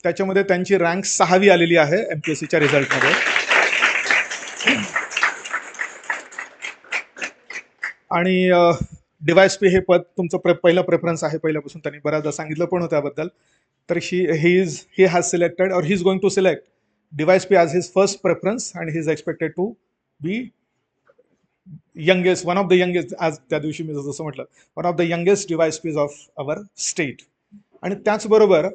त्याच्यामध्ये त्यांची रँक 6वी आलेली आहे MPSCच्या रिझल्टमध्ये. आणि डिवाइस पी हे पद तुमचं पहिलं प्रेफरन्स आहे पहिल्यापासून, त्यांनी बऱ्याचदा सांगितलं पण होतं त्याबद्दल. तर he has selected or he is going to select device P as his first preference and he is expected to be youngest, one of the youngest, as त्या दिवशी मी जसं म्हटलं, one of the youngest device P's of our state. आणि त्याचबरोबर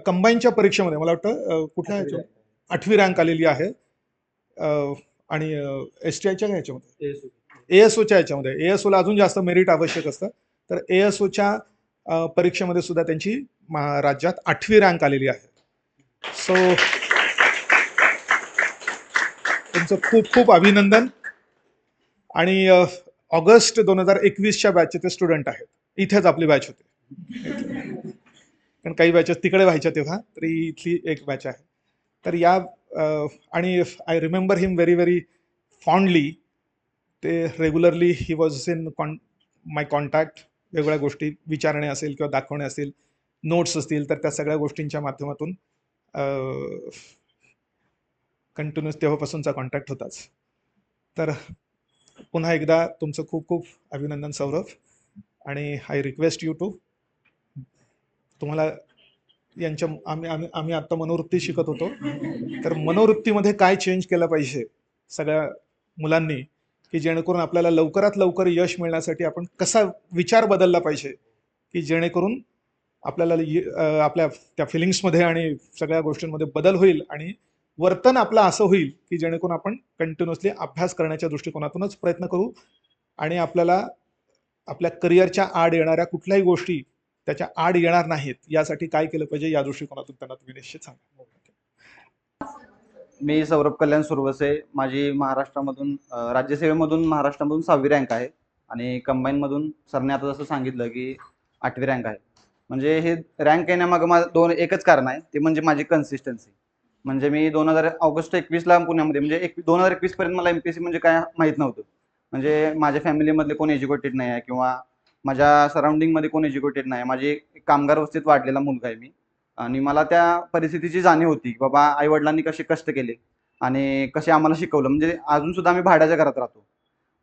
कंबाईनच्या परीक्षेमध्ये मला वाटतं कुठल्या 8वी रँक आलेली आहे. आणि STIच्या ह्याच्यामध्ये ASOच्या ह्याच्यामध्ये ASOला अजून जास्त मेरिट आवश्यक असतं. तर ASOच्या परीक्षेमध्ये सुद्धा त्यांची राज्यात 8वी रँक आलेली आहे. सो तुमचं खूप खूप अभिनंदन. आणि ऑगस्ट 2021च्या बॅचचे ते स्टुडंट आहेत. इथेच आपली बॅच होती, कारण काही बॅचेस तिकडे व्हायच्या तेव्हा, तरी इथली एक बॅच आहे. तर या आणि I remember him very very fondly. ते regularly he was in my contact. वेगवेगळ्या गोष्टी विचारणे असेल किंवा दाखवणे असेल, नोट्स असतील, तर त्या सगळ्या गोष्टींच्या माध्यमातून कंटिन्यूस तेव्हापासूनचा कॉन्टॅक्ट होताच. तर पुन्हा एकदा तुमचं खूप खूप अभिनंदन सौरभ. आणि आय रिक्वेस्ट यू टू, तुम्हाला यांच्या आम्ही आत्ता मनोवृत्ती शिकत होतो, तर मनोवृत्तीमध्ये काय चेंज केलं पाहिजे सगळ्या मुलांनी, की जेणेकरून आपल्याला लवकरात लवकर यश मिळण्यासाठी आपण कसा विचार बदलला पाहिजे, की जेणेकरून आपल्याला आपल्या त्या फिलिंग्समध्ये आणि सगळ्या गोष्टींमध्ये बदल होईल आणि वर्तन आपलं असं होईल की जेणेकरून आपण कंटिन्युअसली अभ्यास करण्याच्या दृष्टिकोनातूनच प्रयत्न करू आणि आपल्याला आपल्या करिअरच्या आड येणाऱ्या कुठल्याही गोष्टी त्याच्या आड येणार नाहीत, यासाठी काय केलं पाहिजे या दृष्टिकोनातून त्यांना तुम्ही निश्चित सांगा. मी सौरभ कल्याण सुरवसे. माझी महाराष्ट्रामधून राज्यसेवेमधून महाराष्ट्रामधून 6वी रँक आहे आणि कंबाईनमधून सरने आता जसं सांगितलं की 8वी रँक आहे. म्हणजे हे रँक येण्यामागं माझं एकच कारण आहे, ते म्हणजे माझी कन्सिस्टन्सी. म्हणजे मी ऑगस्ट 21ला पुण्यामध्ये, म्हणजे 2021 पर्यंत मला MPSC म्हणजे काय माहीत नव्हतं. म्हणजे माझ्या फॅमिलीमधले कोण एज्युकेटेड नाही आहे किंवा माझ्या सराउंडिंगमध्ये कोण एज्युकेटेड नाही. माझी कामगार वस्तीत वाढलेला मुलगा आहे मी. आणि मला त्या परिस्थितीची जाणीव होती की बाबा आईवडिलांनी कसे कष्ट केले आणि कसे आम्हाला शिकवलं. म्हणजे अजून सुद्धा आम्ही भाड्याच्या घरात राहतो.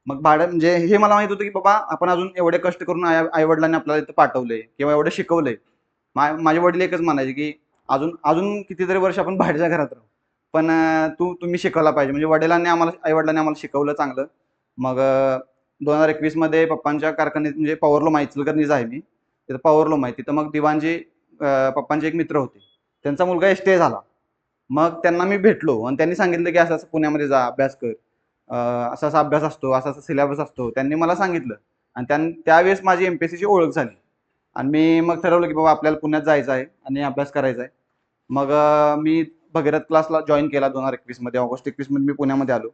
मग भाडं म्हणजे हे मला माहित होतं की बाबा आपण अजून एवढे कष्ट करून आईवडिलांनी आपल्याला इथं पाठवले किंवा एवढं शिकवलंय. माझे वडील एकच म्हणायचे की अजून अजून कितीतरी वर्ष आपण भाड्याच्या घरात राहू, पण तुम्ही शिकवला पाहिजे. म्हणजे आईवडिलांनी आम्हाला शिकवलं चांगलं. मग 2021 मध्ये पप्पांच्या कारखान्यात, म्हणजे पॉवरलूम इचलकरंजीचा आहे मी, तिथं पॉवरलूम आहे. तिथं मग दिवाणजी पप्पांचे एक मित्र होते, त्यांचा मुलगा STA झाला. मग त्यांना मी भेटलो आणि त्यांनी सांगितलं की असं असं पुण्यामध्ये जा, अभ्यास कर, असा असा अभ्यास असतो, असा असा सिलेबस असतो. त्यांनी मला सांगितलं आणि त्यावेळेस माझी MPSCची ओळख झाली आणि मी मग ठरवलं की बाबा आपल्याला पुण्यात जायचं आहे आणि अभ्यास करायचा आहे. मग मी भगीरथ क्लासला जॉईन केला 2021 मध्ये. ऑगस्ट 21 मध्ये मी पुण्यामध्ये आलो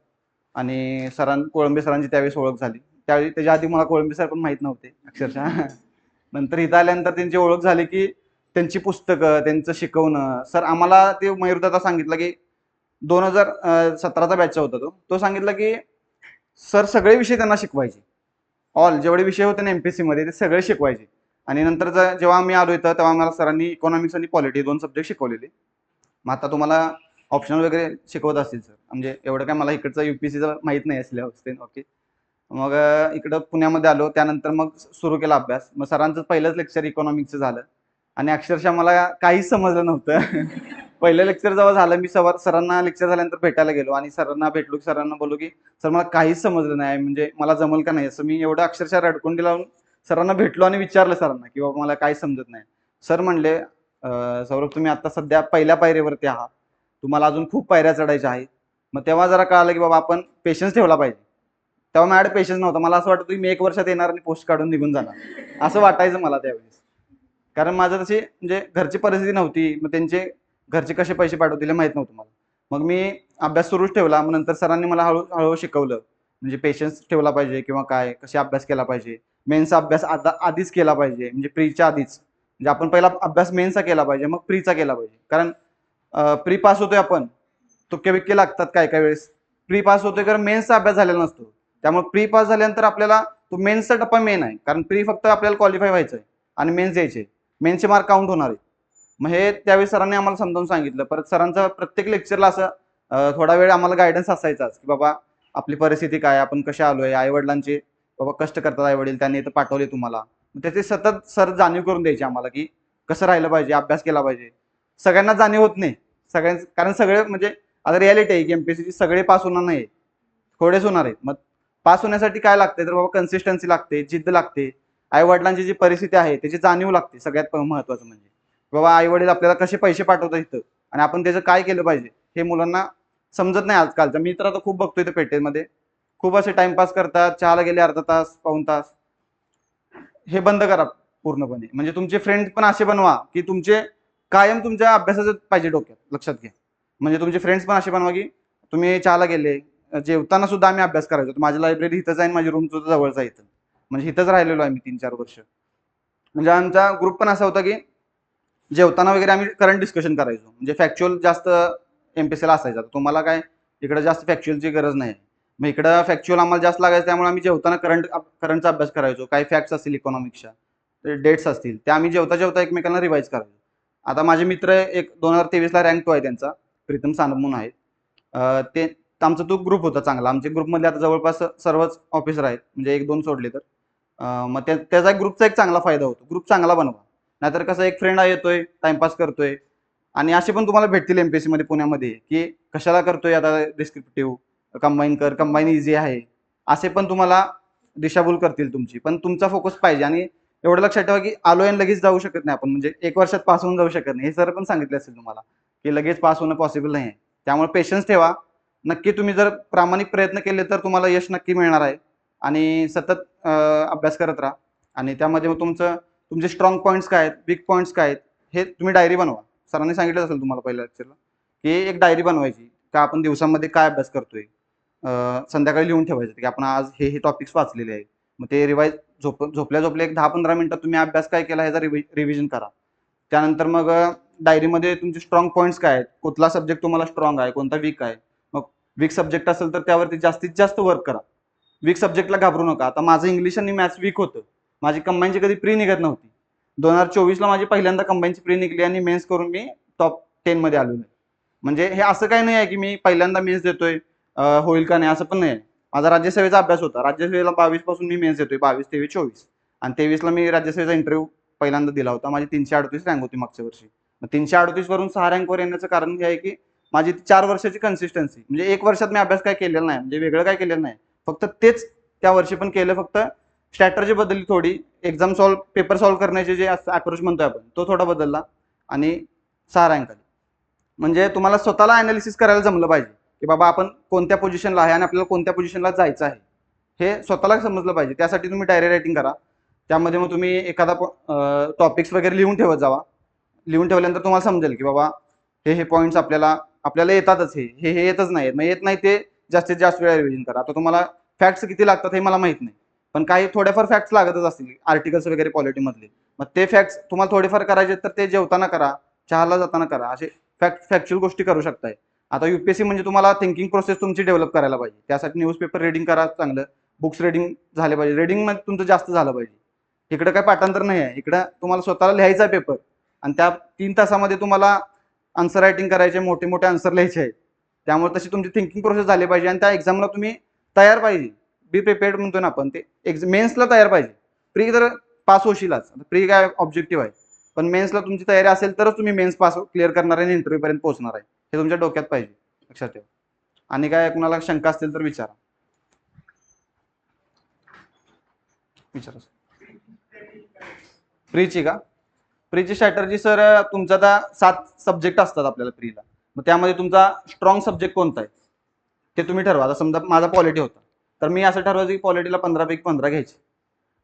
आणि कोळंबे सरांची त्यावेळेस ओळख झाली. त्याच्या आधी मला कोळंबे सर पण माहीत नव्हते अक्षरशः. नंतर इथं आल्यानंतर त्यांची ओळख झाली की त्यांची पुस्तकं, त्यांचं शिकवणं. सर आम्हाला ते मयूरदादा सांगितलं की 2017चा बॅचचा होता तो सांगितलं की सर सगळे विषय त्यांना शिकवायचे. जेवढे विषय होते ना MPSC मध्ये ते सगळे शिकवायचे. आणि नंतर जेव्हा आम्ही आलो इथं तेव्हा आम्हाला सरांनी इकॉनॉमिक्स आणि पॉलिटी 2 सब्जेक्ट शिकवलेले. मग आता तुम्हाला ऑप्शनल वगैरे शिकवत असतील सर, म्हणजे एवढं काय मला इकडचं UPSCचं माहीत नाही सिलेबस. ओके. मग इकडं पुण्यामध्ये आलो. त्यानंतर मग सुरू केला अभ्यास. मग सरांचं पहिलंच लेक्चर इकॉनॉमिक्सचं झालं आणि अक्षरशः मला काहीच समजलं नव्हतं. पहिलं लेक्चर जेव्हा झालं, मी सरांना लेक्चर झाल्यानंतर भेटायला गेलो आणि सरांना भेटलो की सरांना बोललो की सर मला काहीच समजलं नाही, म्हणजे मला जमल का नाही. असं मी एवढं अक्षरशः रडकुंडी लावून सरांना भेटलो आणि विचारलं सरांना की बाबा मला काही समजत नाही. सर म्हणले सौरभ तुम्ही आता सध्या पहिल्या पायरीवरती आहात, तुम्हाला अजून खूप पायऱ्या चढायच्या आहेत. मग तेव्हा जरा कळालं की बाबा आपण पेशन्स ठेवला पाहिजे. तेव्हा माझ्याकडे पेशन्स नव्हता. मला असं वाटतं की मी 1 वर्षात येणार आणि पोस्ट काढून निघून जाणार, असं वाटायचं मला त्यावेळेस. कारण माझं तशी म्हणजे घरची परिस्थिती नव्हती. मग त्यांचे घरचे कसे पैसे पाठवतील माहित नव्हतं मला. मग मी अभ्यास सुरूच ठेवला. मग नंतर सरांनी मला हळूहळू शिकवलं, म्हणजे पेशन्स ठेवला पाहिजे किंवा काय, कसे अभ्यास केला पाहिजे. मेन्सचा अभ्यास आधीच केला पाहिजे, म्हणजे प्रीच्या आधीच. म्हणजे आपण पहिला अभ्यास मेन्सचा केला पाहिजे, मग प्रीचा केला पाहिजे. कारण प्री पास होतोय आपण, तुक्के बिक्के लागतात काय काय वेळेस. प्री पास होतोय कारण मेन्सचा अभ्यास झालेला नसतो. त्यामुळे प्री पास झाल्यानंतर आपल्याला तो मेन्सचा टप्पा मेन आहे. कारण प्री फक्त आपल्याला क्वालिफाय व्हायचं आहे आणि मेन्स द्यायचे. मेन्सचे मार्क काउंट होणार आहेत. मग हे त्यावेळी सरांनी आम्हाला समजावून सांगितलं. परत सरांचा प्रत्येक लेक्चरला असं थोडा वेळ आम्हाला गायडन्स असायचाच की बाबा आपली परिस्थिती काय, आपण कशा आलोय, आई वडिलांचे बाबा कष्ट करतात आई वडील, त्यांनी इथं पाठवले तुम्हाला. त्याचे सतत सर जाणीव करून द्यायचे आम्हाला की कसं राहिलं पाहिजे, अभ्यास केला पाहिजे. सगळ्यांना जाणीव होत नाही सगळ्यांचं, कारण सगळे म्हणजे आता रियालिटी आहे की एमपीएससीची सगळे पास होणार नाही, थोडेच होणार आहेत. मग पास होण्यासाठी काय लागते तर बाबा कन्सिस्टन्सी लागते, जिद्द लागते, आई वडिलांची जी परिस्थिती आहे त्याची जाणीव लागते. सगळ्यात महत्वाचं म्हणजे बाबा आई वडील आपल्याला कसे पैसे पाठवतात इथं आणि आपण त्याचं काय केलं पाहिजे हे मुलांना समजत नाही आजकालच्या. मी तर आता खूप बघतोय इथं पेठेमध्ये खूप असे टाइमपास करतात, चहाला गेले अर्धा तास पाऊण तास. हे बंद करा पूर्णपणे. म्हणजे तुमचे फ्रेंड पण असे बनवा की तुमचे कायम तुमच्या अभ्यासाचं पाहिजे डोक्यात, लक्षात घ्या. म्हणजे तुमचे फ्रेंड्स पण असे बनवा की तुम्ही चहाला गेले, जेवताना सुद्धा आम्ही अभ्यास करायचो. माझी लायब्ररी इथंच आहे, माझी रूम सुद्धा जवळच आहे इथं, म्हणजे इथंच राहिलेलो आहे मी 3-4 वर्ष. म्हणजे आमचा ग्रुप पण असा होता की जेवताना वगैरे आम्ही करंट डिस्कशन करायचो. म्हणजे फॅक्च्युअल जास्त एमपीएससीला असायचा. तुम्हाला काय इकडे जास्त फॅक्च्युअलची गरज नाही. मग इकडं फॅक्च्युअल आम्हाला जास्त लागायचं, त्यामुळे आम्ही जेवताना करंटचा अभ्यास करायचो. काही फॅक्ट्स असतील इकॉनॉमिक्सच्या, डेट्स असतील, त्या आम्ही जेवता जेवता एकमेकांना रिवाईज करायचो. आता माझे मित्र एक 2023ला रँक 2 आहे त्यांचा, प्रीतम सानप म्हणून आहे. ते आमचा तो ग्रुप होता चांगला. आमच्या ग्रुपमध्ये आता जवळपास सर्वच ऑफिसर आहेत, म्हणजे 1-2 सोडले तर. मग त्याचा एक ग्रुपचा एक चांगला फायदा होतो. ग्रुप चांगला बनवा, नाहीतर कसं एक फ्रेंड येतोय टाइमपास करतोय. आणि असे पण तुम्हाला भेटतील एमपीएससी मध्ये पुण्यामध्ये की कशाला करतोय आता डिस्क्रिप्टिव्ह, कंबाईन कर, कंबाईन इझी आहे, असे पण तुम्हाला दिशाभूल करतील तुमची. पण तुमचा फोकस पाहिजे. आणि एवढं लक्षात ठेवा की आलोय आणि लगेच जाऊ शकत नाही आपण, म्हणजे 1 वर्षात पास होऊन जाऊ शकत नाही. हे सर पण सांगितले असेल तुम्हाला की लगेच पास होणं पॉसिबल नाही आहे. त्यामुळे पेशन्स ठेवा. नक्की तुम्ही जर प्रामाणिक प्रयत्न केले तर तुम्हाला यश नक्की मिळणार आहे. आणि सतत अभ्यास करत राहा. आणि त्यामध्ये मग तुमचे स्ट्रॉंग पॉईंट्स काय आहेत, वीक पॉईंट्स काय आहेत, हे तुम्ही डायरी बनवा. सरांनी सांगितलं असेल तुम्हाला पहिल्या लेक्चरला की एक डायरी बनवायची का आपण दिवसामध्ये काय अभ्यास करतोय. संध्याकाळी लिहून ठेवायचं की आपण आज हे टॉपिक्स वाचलेले आहेत. मग ते रिवाईज झोपल्या झोपल्या एक 10-15 मिनिटात तुम्ही अभ्यास काय केला ह्याचा रिव्हिजन करा. त्यानंतर मग डायरीमध्ये तुमचे स्ट्रॉंग पॉईंट्स काय आहेत, कुठला सब्जेक्ट तुम्हाला स्ट्रॉंग आहे, कोणता वीक आहे. मग वीक सब्जेक्ट असेल तर त्यावरती जास्तीत जास्त वर्क करा. वीक सब्जेक्टला घाबरू नका. आता माझं इंग्लिश आणि मॅथ्स वीक होतं, माझी कंबाईनची कधी प्री निघत नव्हती. 2024ला माझी पहिल्यांदा कंबाईनची प्री निघली आणि मेन्स करून मी टॉप 10 मध्ये आलेलो आहे. म्हणजे हे असं काही नाही आहे की मी पहिल्यांदा मेन्स देतोय होईल का नाही, असं पण नाही. माझा राज्यसेवेचा अभ्यास होता. राज्यसेवेला 22 पासून मी मेन्स देतोय, 22, 23, 24. आणि 23ला मी राज्यसेवेचा इंटरव्ह्यू पहिल्यांदा दिला होता. माझी 338 रँक होती मागच्या वर्षी. मग 338 वरून 6 रँकवर येण्याचं कारण हे आहे की माझी 4 वर्षाची कन्सिस्टन्सी. म्हणजे 1 वर्षात मी अभ्यास काय केलेला नाही, म्हणजे वेगळं काय केलेलं नाही, फक्त तेच त्या वर्षी पण केलं. फक्त स्ट्रॅटर्जी बदलली थोडी, एक्झाम पेपर सॉल्व्ह करण्याचे जे अप्रोच म्हणतोय आपण तो थोडा बदलला आणि 6 रँक आली. म्हणजे तुम्हाला स्वतःला अनालिसिस करायला जमलं पाहिजे की बाबा आपण कोणत्या पोझिशनला आहे आणि आपल्याला कोणत्या पोझिशनला जायचं आहे हे स्वतःला समजलं पाहिजे. त्यासाठी तुम्ही डायरी रायटिंग करा. त्यामध्ये मग तुम्ही एखादा टॉपिक्स वगैरे लिहून ठेवत जावा. लिहून ठेवल्यानंतर तुम्हाला समजेल की बाबा हे पॉईंट्स आपल्याला येतातच, हे येतच नाही. मग येत नाही ते जास्तीत जास्त वेळा रिव्हिजन करा. आता तुम्हाला फॅक्ट्स किती लागतात हे मला माहित नाही, पण काही थोड्याफार फॅक्ट्स लागतच असतील आर्टिकल्स वगैरे पॉलिटीमधले. मग ते फॅक्ट्स तुम्हाला थोडेफार करायचे तर ते जेवताना करा, चहाला जाताना करा. असे फॅक्च्युअल गोष्टी करू शकताय. आता युपीएससी म्हणजे तुम्हाला थिंकिंग प्रोसेस तुमची डेव्हलप करायला पाहिजे. त्यासाठी न्यूजपेपर रिडिंग करा, चांगलं बुक्स रिडिंग झाले पाहिजे. रिडिंग मध्ये तुमचं जास्त झालं पाहिजे. इकडे काय पाठांतर नाही आहे, इकडं तुम्हाला स्वतःला लिहायचा आहे पेपर आणि त्या 3 तासामध्ये तुम्हाला आन्सर रायटिंग करायचे, मोठे मोठे आन्सर लिहायचे आहेत. त्यामुळे तशी तुमची थिंकिंग प्रोसेस झाली पाहिजे आणि त्या एक्झामला तुम्ही तयार पाहिजे. बी प्रिपेअर्ड म्हणतो ना आपण, ते मेन्सला तयार पाहिजे. प्री तर पास होशीलच, प्री काय ऑब्जेक्टिव्ह आहे, पण मेन्सला तुमची तयारी असेल तरच तुम्ही मेन्स पास क्लिअर करणार आहे आणि इंटरव्ह्यू पर्यंत पोहोचणार आहे. हे तुमच्या डोक्यात पाहिजे, लक्षात ठेवा. आणि काय कुणाला शंका असतील तर विचारा. प्रीची का? प्रीची स्ट्रॅटर्जी सर, तुमचा आता 7 सब्जेक्ट असतात आपल्याला प्रीला. मग त्यामध्ये तुमचा स्ट्रॉंग सब्जेक्ट कोणता आहे ते तुम्ही ठरवा. आता समजा माझा पॉलिटी होता तर मी असं ठरवायचं की पॉलिटीला 15 पैकी 15 घ्यायचे.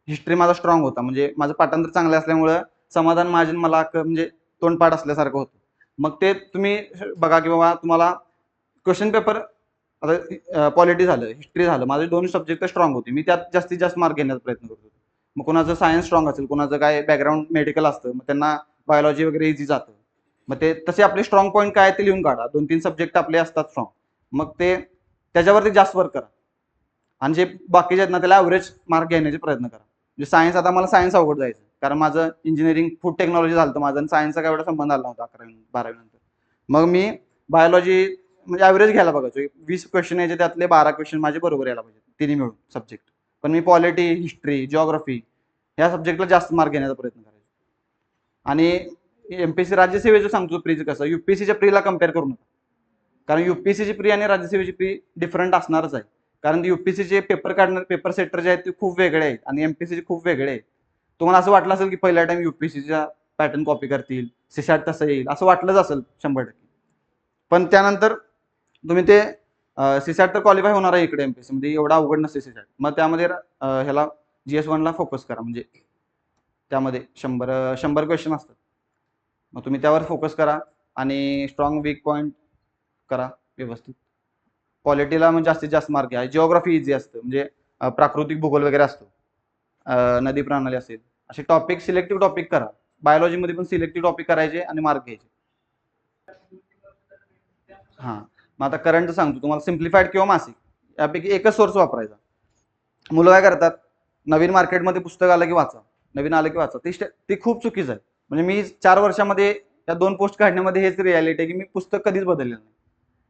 हिस्ट्री माझा स्ट्रॉंग होता, म्हणजे माझं पाठांतर चांगलं असल्यामुळं समाधान माझे मला म्हणजे तोंडपाठ असल्यासारखं होतं. मग ते तुम्ही बघा की बाबा तुम्हाला क्वेश्चन पेपर, आता पॉलिटी झालं, हिस्ट्री झालं, माझे 2 सब्जेक्ट स्ट्रॉंग होते, मी त्यात जास्तीत जास्त मार्क घेण्याचा प्रयत्न करतो. मग कोणाचं सायन्स स्ट्रॉंग असेल, कोणाचं काय बॅकग्राऊंड मेडिकल असतं, मग त्यांना बायोलॉजी वगैरे इझी जातं. मग ते तसे आपले स्ट्रॉंग पॉईंट काय ते लिहून काढा. 2-3 सब्जेक्ट आपले असतात स्ट्रॉंग, मग ते त्याच्यावरती जास्त वर्क करा. आणि जे बाकीचे आहेत ना त्याला ॲव्हरेज मार्क घेण्याचे प्रयत्न करा. म्हणजे सायन्स, आता मला सायन्स अवघड जायचं, कारण माझं इंजिनिअरिंग फूड टेक्नॉलॉजी झालं होतं माझं, आणि सायन्सचा काय एवढा संबंध आला नव्हता 11वी-12वी नंतर. मग मी बायोलॉजी म्हणजे ॲव्हरेज घ्यायला बघायचो. 20 क्वेश्चन यायचे, त्यातले 12 क्वेश्चन माझे बरोबर यायला पाहिजे, तिन्ही मिळून सब्जेक्ट. पण मी पॉलिटी, हिस्ट्री, जिओग्राफी ह्या सब्जेक्टला जास्त मार्क घेण्याचा प्रयत्न करायचो. आणि एमपीएससी राज्यसेवेचं सांगतो प्रीचं कसं, युपीएससीच्या प्रीला कम्पेअर करू नका. कारण युपीएससीची प्री आणि राज्यसेवेची प्री डिफरंट असणारच आहे. कारण युपीएससीचे पेपर काढणारे पेपर सेटर जे आहेत ते खूप वेगळे आहेत आणि एमपीएससीचे खूप वेगळे आहेत. तुम्हाला असं वाटलं असेल की पहिल्या टाइम युपीएससीचा पॅटर्न कॉपी करतील, सीसॅट तसं येईल असं वाटलंच असेल 100%. पण त्यानंतर तुम्ही ते सीसॅट तर क्वालिफाय होणार आहे इकडे एमपीएससी मध्ये, एवढा अवघड नसते सीसॅट. मग त्यामध्ये ह्याला GS1ला फोकस करा, म्हणजे त्यामध्ये 100 क्वेश्चन असतात. मग तुम्ही त्यावर फोकस करा आणि स्ट्रॉंग वीक पॉईंट करा व्यवस्थित. पॉलिटीला म्हणजे जास्तीत जास्त मार्क घ्या. जिओग्राफी इझी असतं, म्हणजे प्राकृतिक भूगोल वगैरे असतो, नदी प्रणाली असेल, असे टॉपिक सिलेक्टिव्ह टॉपिक करा. बायोलॉजीमध्ये पण सिलेक्टिव्ह टॉपिक करायचे आणि मार्क घ्यायचे. हां, मग आता करंट सांगतो तुम्हाला, सिम्प्लिफाईड किंवा मासिक यापैकी एकच सोर्स वापरायचा. मुलं काय करतात, नवीन मार्केटमध्ये पुस्तक आलं की वाचा, नवीन आलं की वाचा. ते खूप चुकीचं आहे. म्हणजे मी 4 वर्षामध्ये या 2 पोस्ट काढण्यामध्ये हेच रियालिटी आहे की मी पुस्तक कधीच बदललेलं नाही.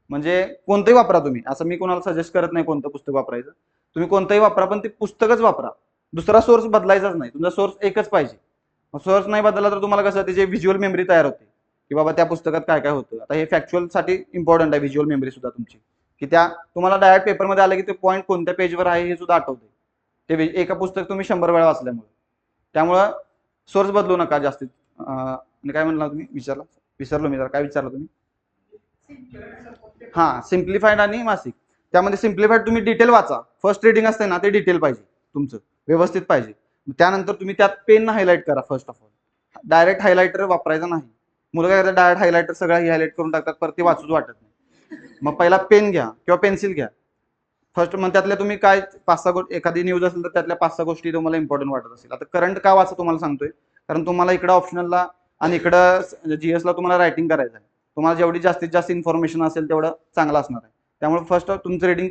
म्हणजे कोणतंही वापरा तुम्ही, असं मी कोणाला सजेस्ट करत नाही कोणतं पुस्तक वापरायचं. तुम्ही कोणतंही वापरा, पण ते पुस्तकच वापरा. दुसरा सोर्स बदलायचाच नाही, तुमचा सोर्स एकच पाहिजे. सोर्स नाही बदलला तर तुम्हाला कसं त्याची व्हिज्युअल मेमरी तयार होते की बाबा त्या पुस्तकात काय काय होतं. आता हे फॅक्च्युअलसाठी इम्पॉर्टंट आहे व्हिज्युअल मेमरी सुद्धा तुमची, की त्या तुम्हाला डायरेक्ट पेपरमध्ये आलं की ते पॉईंट कोणत्या पेजवर आहे हे सुद्धा आठवते. ते एका पुस्तक तुम्ही 100 वेळा वाचल्यामुळे. त्यामुळं सोर्स बदलू नका जास्तीत. आणि काय म्हणला तुम्ही, विसरलो मी जरा, काय विचारलं तुम्ही? हां, सिम्प्लिफाईड आणि मासिक. त्यामध्ये सिम्प्लिफाईड तुम्ही डिटेल वाचा. फर्स्ट रीडिंग असते ना, ते डिटेल पाहिजे तुमचं, व्यवस्थित पाहिजे. त्यानंतर तुम्ही त्यात पेन हायलाईट करा first of all. Direct highlighter वापरायचा नाही. मुलं काय करतात, डायरेक्ट हायलायटर सगळं हायलाईट करून टाकतात, परत ते वाचूच वाटत नाही. मग पहिला पेन घ्या किंवा पेन्सिल घ्या फर्स्ट. मग त्यातल्या तुम्ही काय 5-6 गोष्टी, एखादी न्यूज असेल तर त्यातल्या 5-6 गोष्टी तुम्हाला इम्पॉर्टंट वाटत असेल. आता करंट का वाचा तुम्हाला सांगतोय, कारण तुम्हाला इकडं ऑप्शनलला आणि इकडं जीएसला तुम्हाला रायटिंग करायचं आहे. तुम्हाला जेवढी जास्तीत जास्त इन्फॉर्मेशन असेल तेवढं चांगलं असणार आहे. त्यामुळे फर्स्ट तुमचं रिडिंग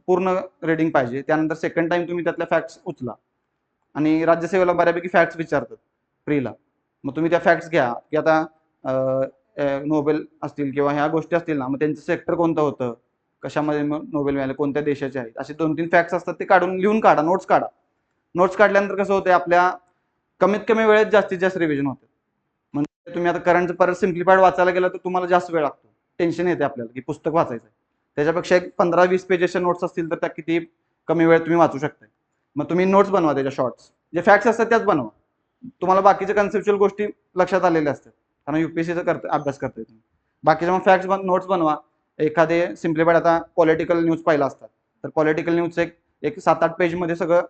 पूर्ण रिडिंग पाहिजे. त्यानंतर सेकंड टाइम तुम्ही त्यातल्या फॅक्ट्स उचला. आणि राज्यसेवेला बऱ्यापैकी फॅक्ट्स विचारतात प्रीला, मग तुम्ही त्या फॅक्ट्स घ्या की आता नोबेल असतील किंवा ह्या गोष्टी असतील ना, मग त्यांचं सेक्टर कोणतं होतं, कशामध्ये नोबेल मिळाले, कोणत्या देशाचे आहेत, असे 2-3 फॅक्ट्स असतात, ते काढून लिहून काढा, नोट्स काढा. नोट्स काढल्यानंतर कसं होतं, आपल्या कमीत कमी वेळेत जास्तीत जास्त रिव्हिजन होतं. म्हणजे तुम्ही आता करंटचं परत सिम्प्लिफाईड वाचायला गेलं तर तुम्हाला जास्त वेळ लागतो, टेन्शन येते आपल्याला की पुस्तक वाचायचं आहे. त्याच्यापेक्षा एक 15-20 पेजेसच्या नोट्स असतील तर त्या किती कमी वेळेत तुम्ही वाचू शकता. मग तुम्ही नोट्स बनवा, त्याच्या शॉर्ट्स जे फॅक्ट्स असतात त्याच बनवा. तुम्हाला बाकीच्या कन्सेप्च्युअल गोष्टी लक्षात आलेल्या असतात, कारण युपीएससीचा अभ्यास करताय तुम्ही. बाकीच्या मग फॅक्ट्स नोट्स बनवा. एखादे सिम्प्लिफाईड, आता पॉलिटिकल न्यूज पाहिला असतात तर पॉलिटिकल न्यूजचं एक 7-8 पेजमध्ये सगळं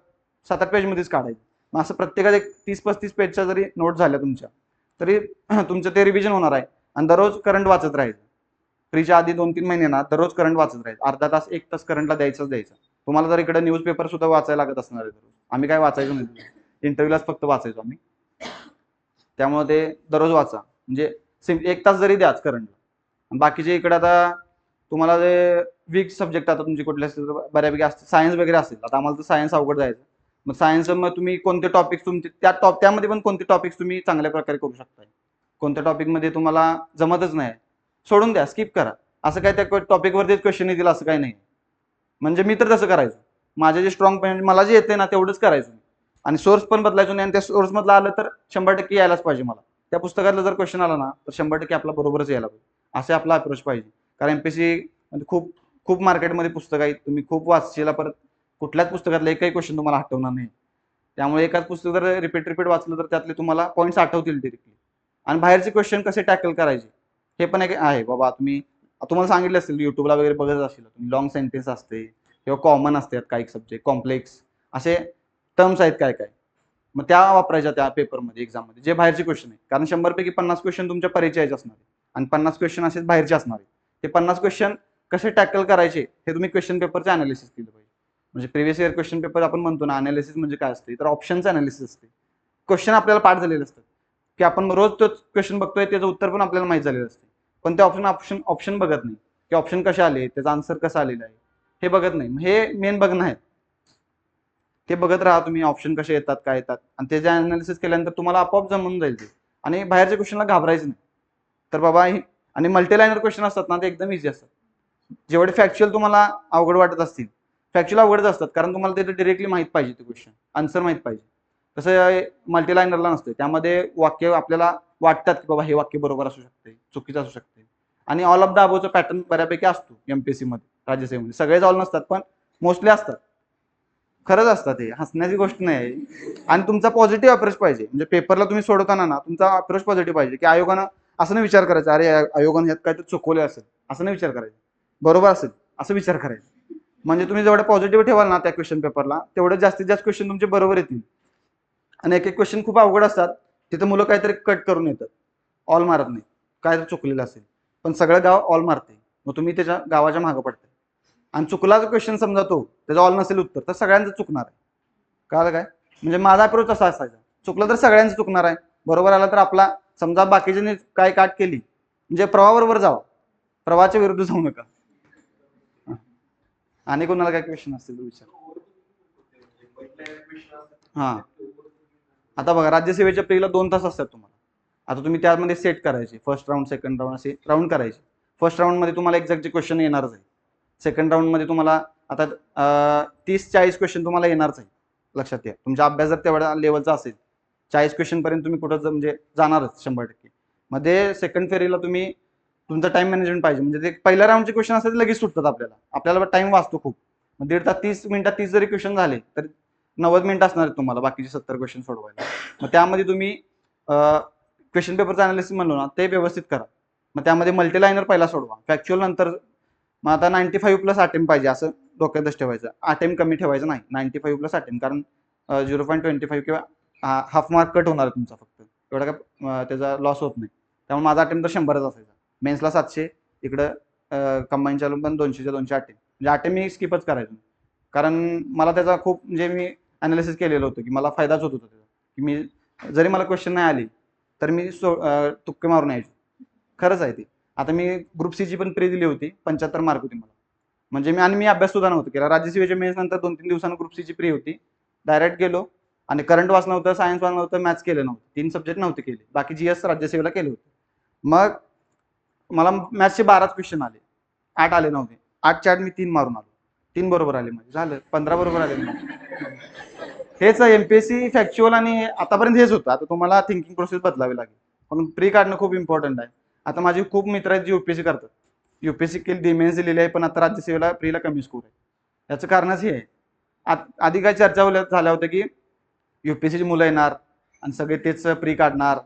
7-8 पेजमध्येच काढायचं. मग असं प्रत्येकात एक 30-35 पेजच्या जरी नोट झाल्या तुमच्या, तरी तुमचं ते रिव्हिजन होणार आहे. आणि दररोज करंट वाचत राहायचं. फ्रीच्या आधी 2-3 महिने ना दररोज करंट वाचत राहायचं. अर्धा तास 1 तास करंटला द्यायचा. तुम्हाला जर इकडे न्यूजपेपर सुद्धा वाचायला लागत असणार आहे दररोज. आम्ही काय वाचायचो नाही, इंटरव्ह्यूलाच फक्त वाचायचो आम्ही. त्यामुळे ते दररोज वाचा, म्हणजे 1 तास जरी द्याच करंटला. बाकीचे इकडे आता तुम्हाला जे वीक सब्जेक्ट आता तुमचे कुठले असतील तर बऱ्यापैकी असते, सायन्स वगैरे असेल. आता आम्हाला तर सायन्स अवघड जायचं. मग सायन्स मग तुम्ही कोणते टॉपिक्स तुमचे त्यामध्ये पण कोणते टॉपिक्स तुम्ही चांगल्या प्रकारे करू शकताय, कोणत्या टॉपिकमध्ये तुम्हाला जमतच नाही सोडून द्या, स्किप करा. असं काय त्या टॉपिकवरतीच क्वेश्चन येतील असं काही नाही. म्हणजे मी तर तसं करायचं, माझे जे स्ट्रॉंग पॉईंट मला जे येते ना तेवढंच करायचं. आणि सोर्स पण बदलायचो नाही. आणि त्या सोर्स मधला आलं तर 100% यायलाच पाहिजे मला. त्या पुस्तकातलं जर क्वेश्चन आला ना तर 100% आपला बरोबरच यायला पाहिजे, असे आपला अप्रोच पाहिजे. कारण एमपीएससी म्हणजे खूप खूप मार्केटमध्ये पुस्तकं आहेत, तुम्ही खूप वाचशीला, परत कुठल्याच पुस्तकातलं एकही क्वेश्चन तुम्हाला आठवणार नाही. त्यामुळे एकाच पुस्तक जर रिपीट वाचलं तर त्यातले तुम्हाला पॉईंट्स आठवतील डिरेक्टली. आणि बाहेरचे क्वेश्चन कसे टॅकल करायचे हे पण एक आहे बाबा. तुम्हाला सांगितलं असेल, युट्यूबला वगैरे बघत असेल तुम्ही, लॉंग सेंटेन्स असते किंवा कॉमन असतात काही सब्जेक्ट, कॉम्प्लेक्स असे टर्म्स आहेत काय काय, मग त्या वापरायच्या त्या पेपरमध्ये, एक्झाममध्ये, जे बाहेरचे क्वेश्चन आहे. कारण 100 पैकी 50 क्वेश्चन तुमच्या परिचयाचे असणार आहे आणि 50 क्वेश्चन असेच बाहेरचे असणार आहे. ते 50 क्वेश्चन कसे टॅकल करायचे हे तुम्ही क्वेश्चन पेपरचे अनालिसिस केलं पाहिजे. म्हणजे प्रिव्हियस इयर क्वेश्चन पेपर आपण म्हणतो ना, अनालिसिस म्हणजे काय असते, तर ऑप्शनचं अनालिसिस असते. क्वेश्चन आपल्याला पाठ झालेले असतात की आपण रोज तोच क्वेश्चन बघतोय, त्याचं उत्तर पण आपल्याला माहित झालेलं असते, पण ते ऑप्शन बघत नाही की ऑप्शन कसे आले, त्याचा आन्सर कसा आलेला आहे हे बघत नाही. हे मेन बघणं आहे. ते बघत राहा तुम्ही, ऑप्शन कसे येतात काय येतात, आणि त्याचे अनालिसिस केल्यानंतर तुम्हाला आपोआप जमून जाईल ते. आणि बाहेरच्या क्वेश्चनला घाबरायचं नाही. तर बाबा आणि मल्टीलायनर क्वेश्चन असतात ना, ते एकदम इझी असतात. जेवढे फॅक्च्युअल तुम्हाला अवघड वाटत असतील, फॅक्च्युअल अवघडच असतात, कारण तुम्हाला ते डिरेक्टली माहित पाहिजे, ते क्वेश्चन आन्सर माहित पाहिजे. तसं मल्टीलायनरला नसते. त्यामध्ये वाक्य आपल्याला वाटतात की बाबा हे वाक्य बरोबर असू शकते, चुकीचं असू शकते. आणि ऑल ऑफ द अबोवचा पॅटर्न बऱ्यापैकी असतो एमपीएससी मध्ये, राज्यसेवेमध्ये. सगळेच ऑल नसतात, पण मोस्टली असतात. खरंच असतात, हे हसण्याची गोष्ट नाही. आणि तुमचा पॉझिटिव्ह अप्रोच पाहिजे. म्हणजे पेपरला तुम्ही सोडवताना ना, तुमचा अप्रोच पॉझिटिव्ह पाहिजे, की आयोगानं असं नाही विचार करायचा अरे आयोगानं यात काय तर चुकवले असेल, असं नाही विचार करायचा. बरोबर असेल असं विचार करायचा. म्हणजे तुम्ही जेवढं पॉझिटिव्ह ठेवाल ना त्या क्वेश्चन पेपरला, तेवढं जास्तीत जास्त क्वेश्चन तुमचे बरोबर येतील. आणि एक एक क्वेश्चन खूप अवघड असतात, तिथं मुलं काहीतरी कट करून येतात, ऑल मारत नाही, काय तर चुकलेलं असेल. पण सगळं गाव ऑल मारते, मग तुम्ही त्याच्या गावाच्या मागं पडताय. आणि चुकला जो क्वेश्चन समजा तो त्याचा ऑल नसेल उत्तर, तर सगळ्यांचं चुकणार आहे. कळलं काय? म्हणजे माझा अप्रोच असा असायचा, चुकलं तर सगळ्यांचं चुकणार आहे, बरोबर आला तर आपला. समजा बाकीच्यांनी काय काट केली, म्हणजे प्रवाहाबरोबर जावं, प्रवाहाच्या विरुद्ध जाऊ नका. आणि कोणाला काय क्वेश्चन असतील तर विचार. हा, आता बघा, राज्यसेवेच्या प्रीला 2 तास असतात तुम्हाला. आता तुम्ही त्यामध्ये सेट करायचे, फर्स्ट राऊंड सेकंड राऊंड असे राऊंड करायचे. फर्स्ट राऊंडमध्ये तुम्हाला एक्झॅक्टचे क्वेश्चन येणारच आहे. सेकंड राऊंडमध्ये तुम्हाला आता 30-40 क्वेश्चन तुम्हाला येणारच आहे. लक्षात घ्या, तुमचा अभ्यास जर तेवढ्या लेवलचा असेल, 40 क्वेश्चन पर्यंत तुम्ही कुठं म्हणजे जाणारच 100%. मध्ये सेकंड फेरीला तुम्ही तुमचं टाइम मॅनेजमेंट पाहिजे. म्हणजे ते पहिल्या राऊंडचे क्वेश्चन असतात ते लगेच सुटतात आपल्याला टाइम वाचतो खूप. मग 1.5 तास 30 मिनिटात 30 जरी क्वेश्चन झाले तर 90 मिनिटं असणार आहेत तुम्हाला बाकीचे 70 क्वेश्चन सोडवायला. मग त्यामध्ये तुम्ही क्वेश्चन पेपरचं अनालिसिस म्हणलो ना, ते व्यवस्थित करा. मग त्यामध्ये मल्टीलायनर पहिला सोडवा, फॅक्च्युअल नंतर. मग आता 95+ अटेम्प्ट पाहिजे असं डोक्यातच ठेवायचं. अटेम्प्ट कमी ठेवायचं नाही, 95+ अटेम्प्ट. कारण 0.25 किंवा हाफ मार्क कट होणार आहे तुमचा फक्त, एवढा काय त्याचा लॉस होत नाही. त्यामुळे माझा अटेम्प्ट तर 100च असायचा. मेन्सला 700, इकडं कंबाईनच्या पण 200च्या 200 अटेम्प्ट. म्हणजे अटेम्प्ट मी स्किपच करायचो, कारण मला त्याचा खूप म्हणजे मी अनालिसिस केलेलं होतं की मला फायदाच होत होता त्याचा. की मी जरी मला क्वेश्चन नाही आली तर मी तुक्के मारून यायचो. खरंच आहे ते. आता मी ग्रुप सीची पण प्री दिली होती, 75 मार्क होते मला. म्हणजे मी अभ्यास सुद्धा नव्हता केला. राज्यसेवेच्या मेन्स नंतर 2-3 दिवसांनी ग्रुप सीची प्री होती. डायरेक्ट गेलो आणि करंट वाचलं नव्हतं, सायन्स वाचलं नव्हतं, मॅथ्स केलं नव्हतं. 3 सब्जेक्ट नव्हते केले, बाकी जीएस राज्यसेवेला केले होते. मग मला मॅथ्सचे 12 क्वेश्चन आले, 8 आले नव्हते. 8च्या 8 मी 3 मारून आलो. 3 बरोबर आले, म्हणजे झालं 15 बरोबर आले. हेच एमपीएससी फॅक्च्युअल आणि आतापर्यंत हेच होतं. आता तुम्हाला थिंकिंग प्रोसेस बदलावी लागेल, पण प्री काढणं खूप इम्पॉर्टंट आहे. आता माझे खूप मित्र आहेत जे युपीएससी करतात. युपीएससी केली, डिमेन्स दिलेली आहे, पण आता राज्यसेवेला प्रीला कमी स्कोर आहे. याचं कारणच हे आहे. आधी काय चर्चा झाल्या होत्या की युपीएससीची मुलं येणार आणि सगळे तेच प्री काढणार,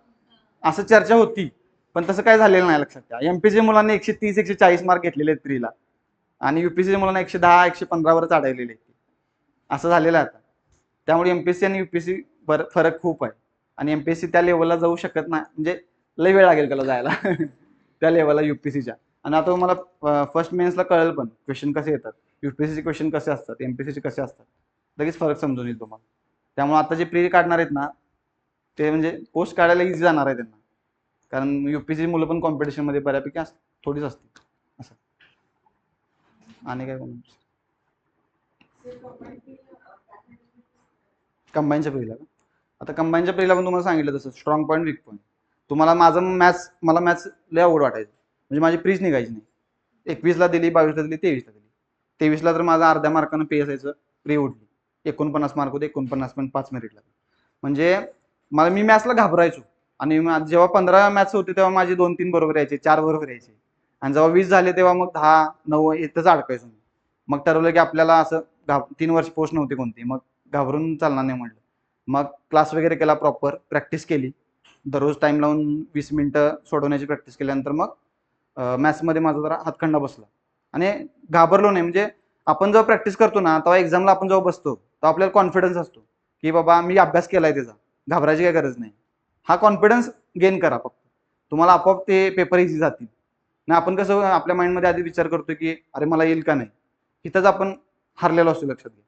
असं चर्चा होती. पण तसं काय झालेलं नाही. लक्षात घ्या, एमपीएससी मुलांनी 130-140 मार्क घेतलेले आहेत प्रीला, आणि युपीएससी मुलांना 110-115 वरच अडवलेले आहेत. असं झालेलं आहे आता. त्यामुळे एमपीएससी आणि युपीएससी फरक खूप आहे. आणि एमपीएससी त्या लेवलला जाऊ शकत नाही, म्हणजे लय वेळ लागेल त्याला जायला त्या लेवलला युपीएससीच्या. आणि आता मला फर्स्ट मेन्सला कळेल पण क्वेश्चन कसे येतात, युपीएससी क्वेश्चन कसे असतात, एमपीएससी कसे असतात, लगेच फरक समजून येईल तुम्हाला. त्यामुळे आता जे प्री काढणार आहेत ना, ते म्हणजे पोस्ट काढायला इझी जाणार आहे त्यांना, कारण युपीएससी मुलं पण कॉम्पिटिशन मध्ये बऱ्यापैकी थोडीच असते असं. आणि काय बोलणार, कंबाईनच्या प्रीला का? आता कंबाईनच्या प्रीला पण तुम्हाला सांगितलं तसं, स्ट्रॉंग पॉईंट, वीक पॉईंट. तुम्हाला मला मॅथ्स लय अवघड वाटायचं, म्हणजे माझी प्रीच निघायची नाही. 21ला दिली, 22ला दिली, 23ला दिली. 23ला तर माझा अर्ध्या मार्कानं पी असायचं, प्री उठली. 49 मार्क होते, 49.5 मेरिटला. म्हणजे मी मॅथ्सला घाबरायचो. आणि जेव्हा 15 मॅथ्स होते तेव्हा माझे 2-3 बरोबर यायचे, 4 बरोबर यायचे. आणि जेव्हा 20 झाले तेव्हा मग 10-9 इथंच अडकायचो. मग ठरवलं की आपल्याला असं 3 वर्ष पोस्ट नव्हती कोणती, मग घाबरून चालणार नाही म्हटलं. मग क्लास वगैरे केला, प्रॉपर प्रॅक्टिस केली, दररोज टाइम लावून 20 मिनिटं सोडवण्याची प्रॅक्टिस केल्यानंतर मग मॅथ्समध्ये माझा जरा हातखंडा बसला. आणि घाबरलो नाही. म्हणजे आपण जेव्हा प्रॅक्टिस करतो ना, तेव्हा एक्झामला आपण जेव्हा बसतो तेव्हा आपल्याला कॉन्फिडन्स असतो की बाबा मी अभ्यास केलाय त्याचा, घाबरायची काही गरज नाही. हा कॉन्फिडन्स गेन करा फक्त, तुम्हाला आपोआप ते पेपर इझी जातील. नाही आपण कसं आपल्या माइंडमध्ये आधी विचार करतो की अरे मला येईल का नाही, इथंच आपण हरलेलो असतो. लक्षात घ्या,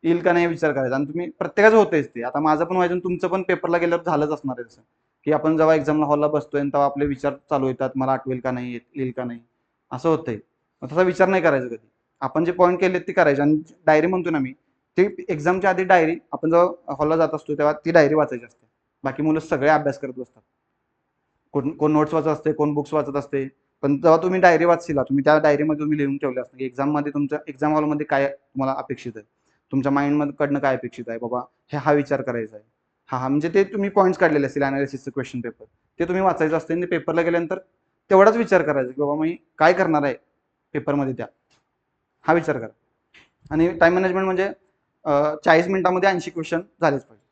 येईल का नाही विचार करायचा. आणि तुम्ही प्रत्येकाचं होतेच ते. आता माझं पण व्हायचं, तुमचं पण पेपरला गेल्यावर झालंच असणार आहे तसं, की आपण जेव्हा एक्झामला हॉलला बसतोय तेव्हा आपले विचार चालू येतात, मला आठवेल का नाही, येईल का नाही, असं होतंय. मग तसा विचार नाही करायचा कधी. आपण जे पॉईंट केले ते करायचे. आणि डायरी म्हणतो ना मी, ते एक्झामच्या आधी डायरी आपण जेव्हा हॉलला जात असतो तेव्हा ती डायरी वाचायची असते. बाकी मुलं सगळे अभ्यास करत बसतात. कोण कोण नोट्स वाचत असते, कोण बुक्स वाचत असते. पण जेव्हा तुम्ही डायरी वाचशीला, तुम्ही त्या डायरीमध्ये तुम्ही लिहून ठेवले असतं की एक्झाममध्ये तुमच्या एक्झाम हॉलमध्ये काय तुम्हाला अपेक्षित आहे, तुमच्या माइंडकडनं काय अपेक्षित आहे, बाबा हा विचार करायचा आहे, हा म्हणजे ते तुम्ही पॉईंट्स काढलेले असतील अनालिसिसचं क्वेश्चन पेपर, ते तुम्ही वाचायचं असतं आणि पेपरला गेल्यानंतर तेवढाच विचार करायचा की बाबा मी काय करणार आहे पेपरमध्ये त्या, हा विचार करा. आणि टाइम मॅनेजमेंट म्हणजे 40 मिनिटामध्ये 80 क्वेश्चन झालेच पाहिजे.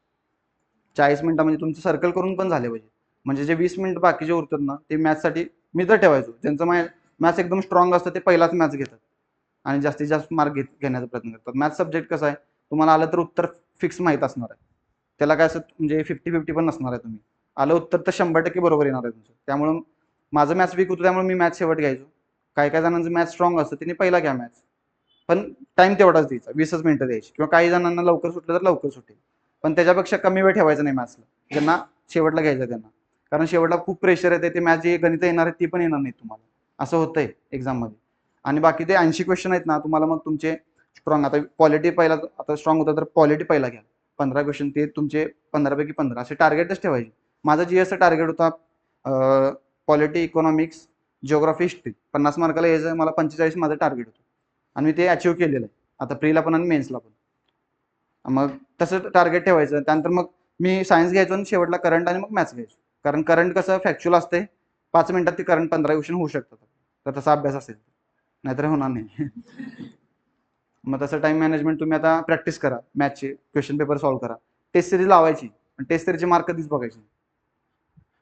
40 मिनिटामध्ये तुमचं सर्कल करून पण झाले पाहिजे. म्हणजे जे 20 मिनिट बाकीचे उरतात ना, ते मॅथ्ससाठी मी तर ठेवायचो. ज्यांचं मॅथ्स एकदम स्ट्रॉंग असतं ते पहिलाच मॅथ्स घेतात आणि जास्तीत जास्त मार्क घेण्याचा प्रयत्न करतात. मॅथ्स सब्जेक्ट कसा आहे, तुम्हाला आलं तर उत्तर फिक्स माहीत असणार आहे. त्याला काय असं म्हणजे 50-50 पण नसणार आहे. तुम्ही आलं उत्तर तर 100% बरोबर येणार आहे तुमचं. त्यामुळं माझं मॅथ्स वीक होतं, त्यामुळे मी मॅथ्स शेवट घ्यायचो. काही काही जणांचं मॅथ्स स्ट्रॉंग असतं, त्यांनी पहिला घ्या मॅथ्स. पण टाइम तेवढाच द्यायचा, 20च मिनिटं द्यायची, किंवा काही जणांना लवकर सुटलं तर लवकर सुटेल. पण त्याच्यापेक्षा कमी वेळ ठेवायचा नाही मॅथ्सला, ज्यांना शेवटला घ्यायचं त्यांना. कारण शेवटला खूप प्रेशर येते, ते मॅथ्स जे गणित येणार आहेत ती पण येणार नाहीत तुम्हाला, असं होतंय एक्झाममध्ये. आणि बाकी ते 80 क्वेश्चन आहेत ना, तुम्हाला मग तुमचे स्ट्रॉंग, आता पॉलिटी पहिला, आता स्ट्रॉंग होता तर पॉलिटी पहिला घ्या. 15 क्वेश्चन ते तुमचे 15 पैकी 15 असे टार्गेटच ठेवायचे. माझं जीएसचं टार्गेट होता पॉलिटी, इकॉनॉमिक्स, जिओग्राफी, हिस्ट्री 50 मार्काला यायचं, मला 45 माझं टार्गेट होतं आणि मी ते अचीव्ह केलेलं आहे आता प्रीला पण आणि मेन्सला पण. मग तसं टार्गेट ठेवायचं. त्यानंतर मग मी सायन्स घ्यायचो आणि शेवटला करंट आणि मग मॅथ्स घ्यायचो. कारण करंट कसं फॅक्च्युअल असते, 5 मिनिटात ती करंट 15 क्वेश्चन होऊ शकतात तर तसा अभ्यास असेल, नाहीतर होणार नाही. मग तसं टाइम मॅनेजमेंट तुम्ही आता प्रॅक्टिस करा, मॅथचे क्वेश्चन पेपर सॉल्व्ह करा, टेस्ट सिरीज लावायची, टेस्ट सिरीजचे मार्क कधीच बघायचे.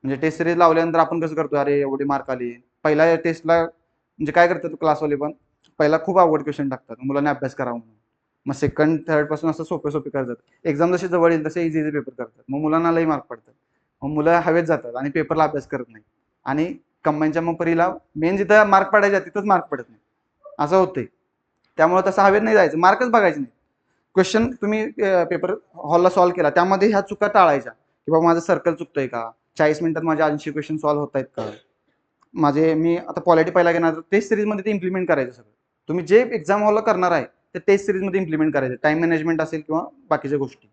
म्हणजे टेस्ट सिरीज लावल्यानंतर आपण कसं करतो, अरे एवढे मार्क आले, पहिल्या टेस्टला म्हणजे काय करतात क्लासवाले पण, पहिला खूप अवघड क्वेश्चन टाकतात मुलांनी अभ्यास करावा म्हणून. मग सेकंड थर्ड पासून असं सोपे सोपे करतात. एक्झाम जसे जवळ येईल तसे इझी इझी पेपर करतात, मग मुलांना लई मार्क पडतात. मग मुलं हवेत जातात आणि पेपरला अभ्यास करत नाही. आणि कंबाईनच्या मग परीला मेन जिथं मार्क पडायच्या तिथंच मार्क पडत नाही, असं होतंय. त्यामुळे तसं हवेत नाही जायचं, मार्कच बघायचे नाही. क्वेश्चन तुम्ही पेपर हॉलला सॉल्व्ह केला, त्यामध्ये ह्या चुका टाळायच्या की बाबा माझं सर्कल चुकतंय का, 40 मिनिटात माझे 80 क्वेश्चन सॉल्व्ह होत आहेत का, माझे मी आता पॉलिटी पहिला घेणार तर टेस्ट सिरीजमध्ये ते इम्प्लिमेंट करायचं सगळं. तुम्ही जे एक्झाम हॉलला करणार आहे ते टेस्ट सिरीजमध्ये इम्प्लिमेंट करायचं. टाइम मॅनेजमेंट असेल किंवा बाकीच्या गोष्टी,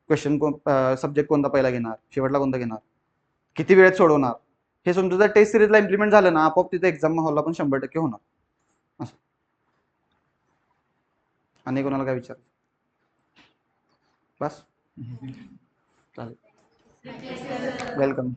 क्वेश्चन सब्जेक्ट कोणता पहिला घेणार, शेवटला कोणता घेणार, किती वेळेत सोडवणार, हे तुमचं जर टेस्ट सिरीजला इम्प्लिमेंट झालं ना, आपोआप तिथे एक्झाम हॉलला पण 100% होणार. असं. आणि कोणाला काय विचार, बस चालेल, वेलकम.